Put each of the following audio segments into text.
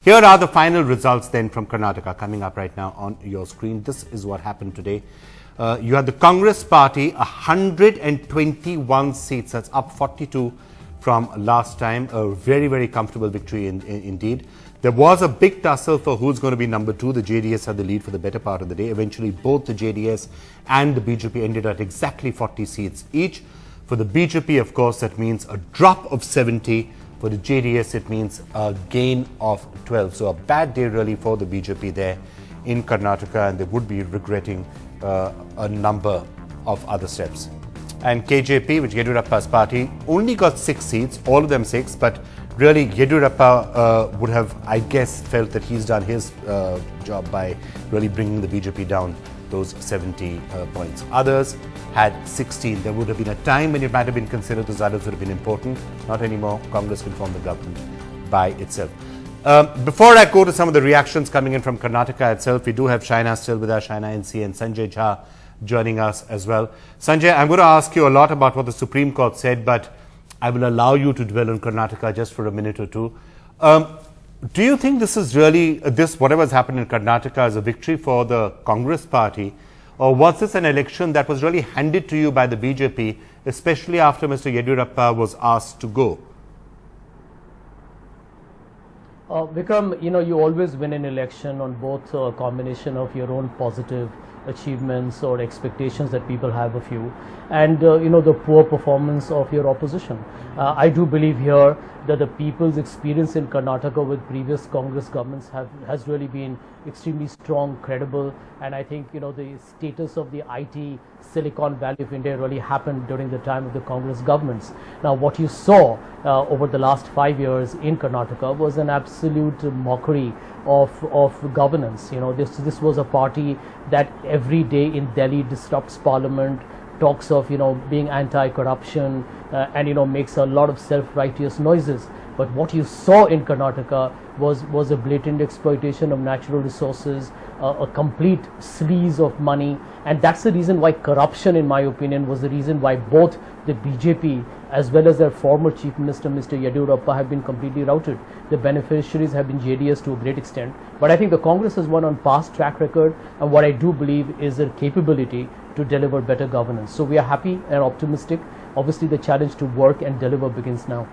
Here are the final results then from Karnataka coming up right now on your screen. This is what happened today. You had the Congress party, 121 seats. That's up 42 from last time. A very, very comfortable victory indeed. There was a big tussle for who's going to be number two. The JDS had the lead for the better part of the day. Eventually, both the JDS and the BJP ended at exactly 40 seats each. For the BJP, of course, that means a drop of 70. For the JDS, it means a gain of 12. So a bad day really for the BJP there in Karnataka, and they would be regretting a number of other steps. And KJP, which Yediyurappa's party, only got 6 seats, all of them 6, but really Yediyurappa would have, I guess, felt that he's done his job by really bringing the BJP down those 70 points. Others had 16. There would have been a time when it might have been considered those others would have been important. Not anymore. Congress can form the government by itself. Before I go to some of the reactions coming in from Karnataka itself, we do have Shaina still with us, Shaina NC, and Sanjay Jha joining us as well. Sanjay, I'm going to ask you a lot about what the Supreme Court said, but I will allow you to dwell on Karnataka just for a minute or two. Do you think this is really, whatever's happened in Karnataka is a victory for the Congress party, or was this an election that was really handed to you by the BJP, especially after Mr. Yediyurappa was asked to go? Vikram, you always win an election on both a combination of your own positive achievements or expectations that people have of you, and the poor performance of your opposition. I do believe here that the people's experience in Karnataka with previous Congress governments has really been extremely strong, credible, and I think the status of the IT Silicon Valley of India really happened during the time of the Congress governments. Now, what you saw over the last 5 years in Karnataka was an absolute mockery of governance. This was a party that every day in Delhi disrupts parliament, talks of being anti-corruption, and makes a lot of self-righteous noises. But what you saw in Karnataka was a blatant exploitation of natural resources, a complete sleaze of money, and that's the reason why corruption, in my opinion, was the reason why both the BJP as well as their former Chief Minister Mr. Yediyurappa have been completely routed. The beneficiaries have been JDS to a great extent, but I think the Congress has won on past track record, and what I do believe is their capability to deliver better governance. So we are happy and optimistic. Obviously the challenge to work and deliver begins now.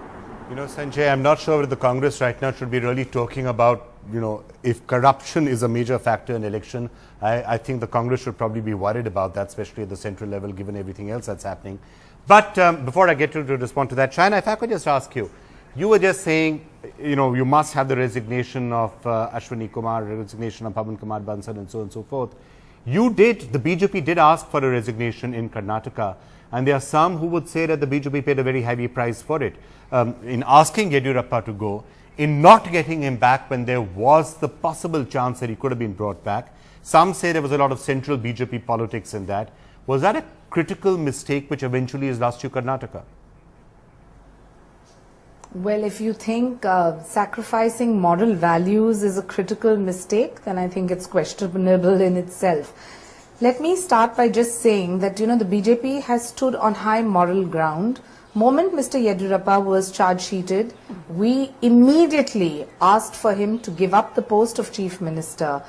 Sanjay, I'm not sure whether the Congress right now should be really talking about, if corruption is a major factor in election. I think the Congress should probably be worried about that, especially at the central level, given everything else that's happening. But before I get to respond to that, Shaina, if I could just ask you, you were just saying, you must have the resignation of Ashwani, Kumar, resignation of Pawan, Kumar, Bansal, and so on and so forth. The BJP did ask for a resignation in Karnataka, and there are some who would say that the BJP paid a very heavy price for it. In asking Yediyurappa to go, in not getting him back when there was the possible chance that he could have been brought back. Some say there was a lot of central BJP politics in that. Was that a critical mistake which eventually has lost you Karnataka? Well, if you think sacrificing moral values is a critical mistake, then I think it's questionable in itself. Let me start by just saying that, the BJP has stood on high moral ground. Moment Mr. Yediyurappa was charge sheeted, we immediately asked for him to give up the post of Chief Minister.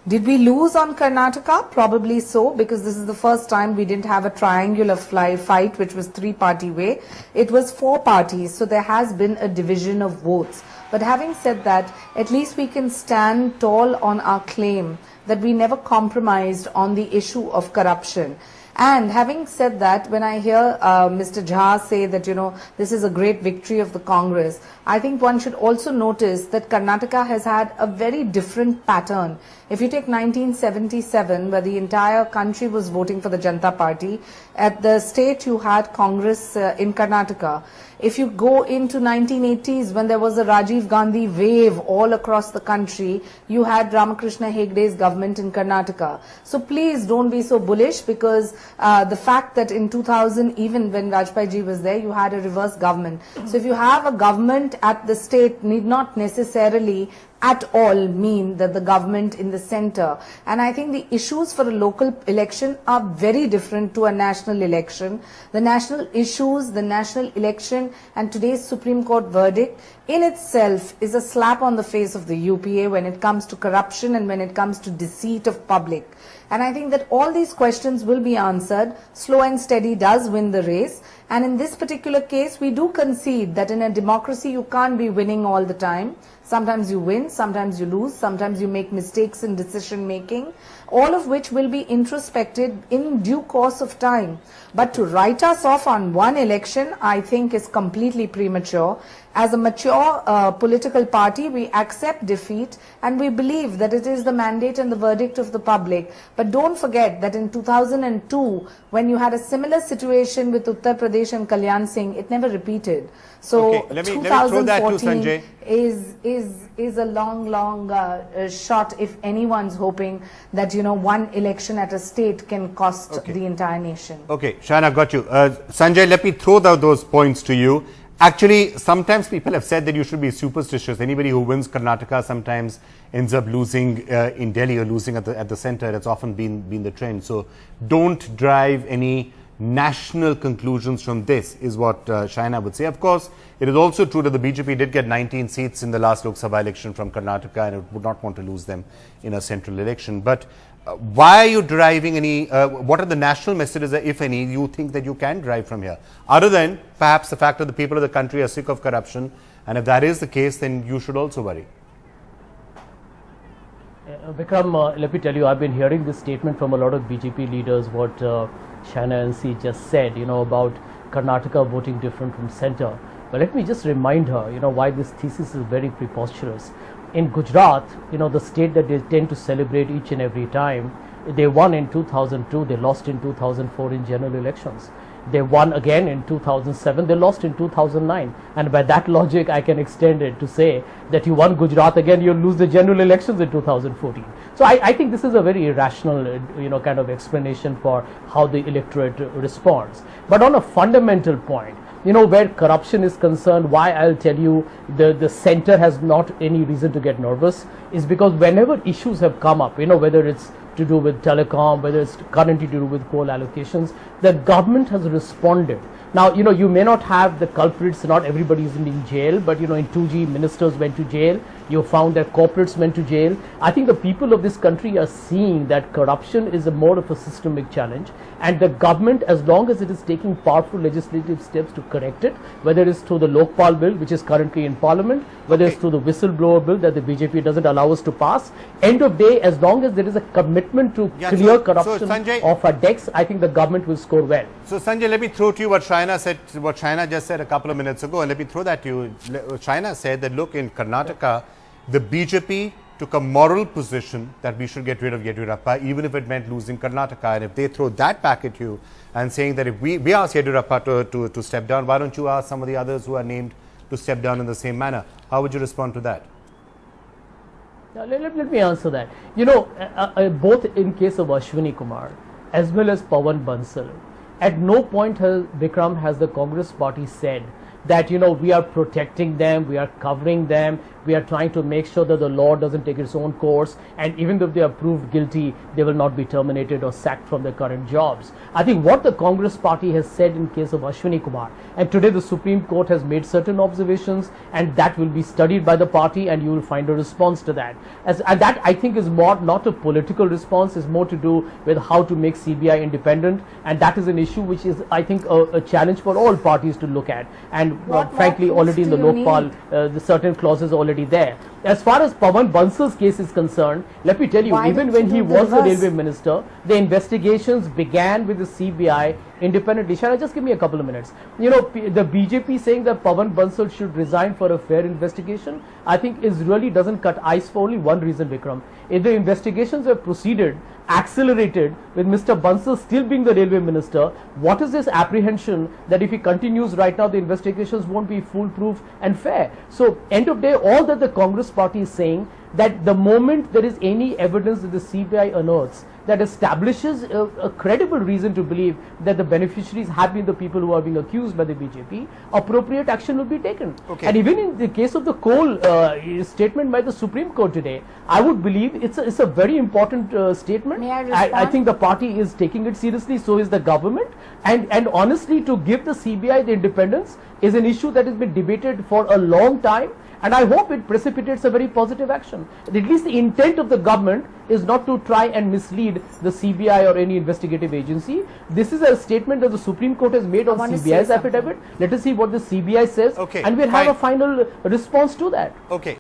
Did we lose on Karnataka? Probably so, because this is the first time we didn't have a triangular fight, which was 3-party way. It was 4 parties, so there has been a division of votes. But having said that, at least we can stand tall on our claim that we never compromised on the issue of corruption. And having said that, when I hear Mr. Jha say that, this is a great victory of the Congress, I think one should also notice that Karnataka has had a very different pattern. If you take 1977, where the entire country was voting for the Janata Party, at the state you had Congress in Karnataka. If you go into 1980s, when there was a Rajiv Gandhi wave all across the country, you had Ramakrishna Hegde's government in Karnataka. So please don't be so bullish, because the fact that in 2000, even when Vajpayee ji was there, you had a reverse government. So if you have a government at the state, need not necessarily at all mean that the government in the center. And I think the issues for a local election are very different to a national election. The national issues, the national election and today's Supreme Court verdict in itself is a slap on the face of the UPA when it comes to corruption and when it comes to deceit of public. And I think that all these questions will be answered. Slow and steady does win the race. And in this particular case, we do concede that in a democracy, you can't be winning all the time. Sometimes you win, sometimes you lose, sometimes you make mistakes in decision making, all of which will be introspected in due course of time. But to write us off on one election, I think is completely premature. As a mature political party, we accept defeat and we believe that it is the mandate and the verdict of the public. But don't forget that in 2002, when you had a similar situation with Uttar Pradesh and Kalyan Singh, it never repeated. So okay, let me throw that to Sanjay. is a long shot if anyone's hoping that, you know, one election at a state can cost the entire nation. Okay, Shaina, got you. Sanjay, let me throw those points to you. Actually, sometimes people have said that you should be superstitious. Anybody who wins Karnataka sometimes ends up losing in Delhi or losing at the center. That's often been the trend. So don't drive any national conclusions from this, is what Shaina would say. Of course, it is also true that the BJP did get 19 seats in the last Lok Sabha election from Karnataka and it would not want to lose them in a central election. But why are you deriving any, what are the national messages, if any, you think that you can drive from here? Other than perhaps the fact that the people of the country are sick of corruption, and if that is the case, then you should also worry. Vikram, let me tell you, I've been hearing this statement from a lot of BJP leaders, what Shaina NC just said, you know, about Karnataka voting different from center. But let me just remind her, you know, why this thesis is very preposterous. In Gujarat, you know, the state that they tend to celebrate each and every time, they won in 2002, they lost in 2004 in general elections. They won again in 2007, they lost in 2009. And by that logic, I can extend it to say that you won Gujarat again, you'll lose the general elections in 2014. So I think this is a very irrational, you know, kind of explanation for how the electorate responds. But on a fundamental point, you know, where corruption is concerned, why I'll tell you the center has not any reason to get nervous is because whenever issues have come up, you know, whether it's to do with telecom, whether it's currently to do with coal allocations, the government has responded. Now, you know, you may not have the culprits, not everybody is in jail, but, you know, in 2G, ministers went to jail. You found that corporates went to jail. I think the people of this country are seeing that corruption is a more of a systemic challenge, and the government, as long as it is taking powerful legislative steps to correct it, whether it's through the Lokpal bill, which is currently in parliament, whether it's through the whistleblower bill that the BJP doesn't allow us to pass, end of day, as long as there is a commitment to clear corruption of our decks, I think the government will score well. So Sanjay, let me throw to you what Shaina said, what Shaina just said a couple of minutes ago, and let me throw that to you. Shaina said that, look, in Karnataka, the BJP took a moral position that we should get rid of Yediyurappa, even if it meant losing Karnataka. And if they throw that back at you and saying that if we ask Yediyurappa to step down, why don't you ask some of the others who are named to step down in the same manner? How would you respond to that? Now, let me answer that. You know, both in case of Ashwani Kumar as well as Pawan Bansal, at no point Vikram has the Congress party said that, you know, we are protecting them, we are covering them, we are trying to make sure that the law doesn't take its own course, and even if they are proved guilty, they will not be terminated or sacked from their current jobs. I think what the Congress party has said in case of Ashwani Kumar, and today the Supreme Court has made certain observations, and that will be studied by the party, and you will find a response to that. And that, I think, is more not a political response, is more to do with how to make CBI independent, and that is an issue which is, I think, a challenge for all parties to look at. And frankly, already in the Lokpal, the certain clauses already there. As far as Pawan Bansal's case is concerned, let me tell you, even when he was the railway minister, the investigations began with the CBI independently. Shall I just give me a couple of minutes? You know, the BJP saying that Pawan Bansal should resign for a fair investigation, I think is really doesn't cut ice for only one reason, Vikram. If the investigations have proceeded, accelerated, with Mr. Bansal still being the railway minister, what is this apprehension that if he continues right now, the investigations won't be foolproof and fair? So, end of day, all that the Congress party is saying, that the moment there is any evidence that the CBI unearths that establishes a credible reason to believe that the beneficiaries have been the people who are being accused by the BJP, appropriate action will be taken. Okay. And even in the case of the coal statement by the Supreme Court today, I would believe it's a very important statement. May I respond? I think the party is taking it seriously, so is the government. And honestly, to give the CBI the independence is an issue that has been debated for a long time. And I hope it precipitates a very positive action. At least the intent of the government is not to try and mislead the CBI or any investigative agency. This is a statement that the Supreme Court has made on CBI's affidavit. Let us see what the CBI says, Okay, and we'll fine. have a final response to that. Okay.